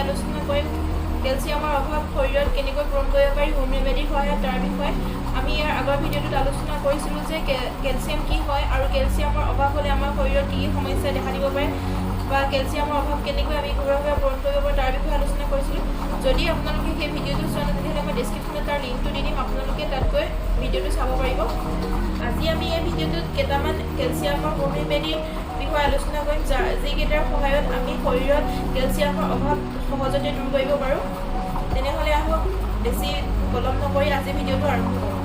আলোচনা কৰিম কেলছিয়ামৰ অভাৱ শৰীৰত কেনেকৈ পূৰণ কৰিব পাৰি হোম ৰেমেডিৰ সহায়ত তাৰ বিষয়ে। আমি ইয়াৰ আগৰ ভিডিঅ'টোত আলোচনা কৰিছিলোঁ যে কেলছিয়াম কি হয় আৰু কেলছিয়ামৰ অভাৱ হ'লে আমাৰ শৰীৰত কি কি সমস্যা দেখা দিব পাৰে বা কেলছিয়ামৰ অভাৱ কেনেকৈ আমি ঘৰুৱাভাৱে পূৰণ কৰিব পাৰোঁ তাৰ বিষয়ে আলোচনা কৰিছিলোঁ। যদি আপোনালোকে সেই ভিডিঅ'টো চোৱা নাই তেতিয়াহ'লে মই ডেছক্ৰিপশ্যনত তাৰ লিংকটো দি দিম, আপোনালোকে তাত গৈ ভিডিঅ'টো চাব পাৰিব। আজি আমি এই ভিডিঅ'টোত কেইটামান কেলছিয়ামৰ হোম ৰেমেডিৰ বিষয়ে আলোচনা কৰিম যিকেইটাৰ সহায়ত আমি শৰীৰত কেলছিয়ামৰ অভাৱ সহজতে দূৰ কৰিব পাৰোঁ। তেনেহ'লে আহক বেছি পলম নকৰি আজি ভিডিঅ'টো আৰম্ভ কৰোঁ।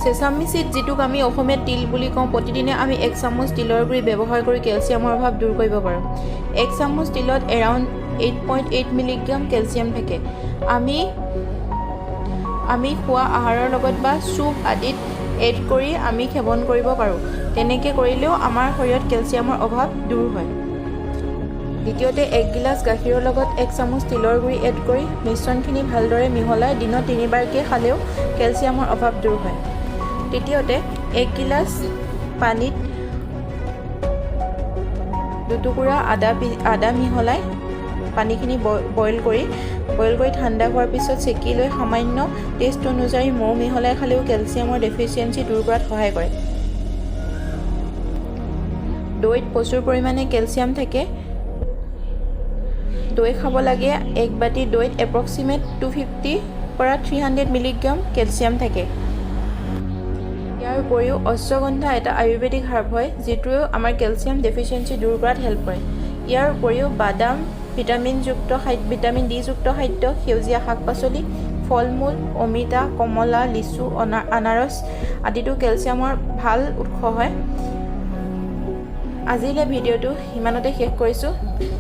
চেচামি চিড যিটোক আমি অসমীয়াত তিল বুলি কওঁ, প্ৰতিদিনে আমি 1 চামুচ তিলৰ গুড়ি ব্যৱহাৰ কৰি কেলছিয়ামৰ অভাৱ দূৰ কৰিব পাৰোঁ। 1 চামুচ তিলত এৰাউণ্ড 8.8 মিলিগ্ৰাম কেলছিয়াম থাকে। আমি খোৱা আহাৰৰ লগত বা চুপ আদিত এড কৰি আমি সেৱন কৰিব পাৰোঁ। তেনেকৈ কৰিলেও আমাৰ শৰীৰত কেলছিয়ামৰ অভাৱ দূৰ হয়। দ্বিতীয়তে 1 গিলাচ গাখীৰৰ লগত 1 চামুচ তিলৰ গুড়ি এড কৰি মিশ্ৰণখিনি ভালদৰে মিহলাই দিনত 3 বাৰকৈ খালেও কেলছিয়ামৰ অভাৱ দূৰ হয়। তৃতীয়তে 1 গিলাচ পানীত 2 টুকুৰা আদা মিহলাই পানীখিনি বইল কৰি ঠাণ্ডা হোৱাৰ পিছত চেকি লৈ সামান্য টেষ্ট অনুযায়ী মৌ মিহলাই খালেও কেলছিয়ামৰ ডেফিচিয়েঞ্চি দূৰ কৰাত সহায় কৰে। দৈত প্ৰচুৰ পৰিমাণে কেলছিয়াম থাকে। দৈ খাব লাগে। 1 বাটি দৈত এপ্ৰক্সিমেট 250 পৰা 300 মিলিগ্ৰাম কেলছিয়াম থাকে। ইয়াৰ উপৰিও অশ্বগন্ধা এটা আয়ুৰ্বেদিক হাৰ্ব হয় যিটোৱেও আমাৰ কেলছিয়াম ডেফিচিয়েঞ্চি দূৰ কৰাত হেল্প কৰে। ইয়াৰ উপৰিও বাদাম, ভিটামিন ডি যুক্ত খাদ্য, সেউজীয়া শাক পাচলি, ফল মূল, অমিতা, কমলা, লিচু, আনাৰস আদিতো কেলছিয়ামৰ ভাল উৎস হয়। আজিলৈ ভিডিঅ'টো ইমানতে শেষ কৰিছোঁ।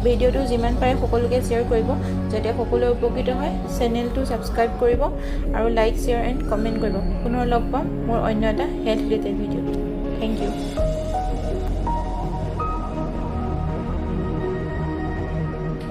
ভিডিঅ'টো যিমান পাৰে সকলোকে শ্বেয়াৰ কৰিব যাতে সকলোৱে উপকৃত হয়। চেনেলটো ছাবস্ক্ৰাইব কৰিব আৰু লাইক, শ্বেয়াৰ এণ্ড কমেণ্ট কৰিব। পুনৰ লগ পাম মোৰ অন্য এটা হেল্থ ৰিলেটেড ভিডিঅ'ত। Thank U.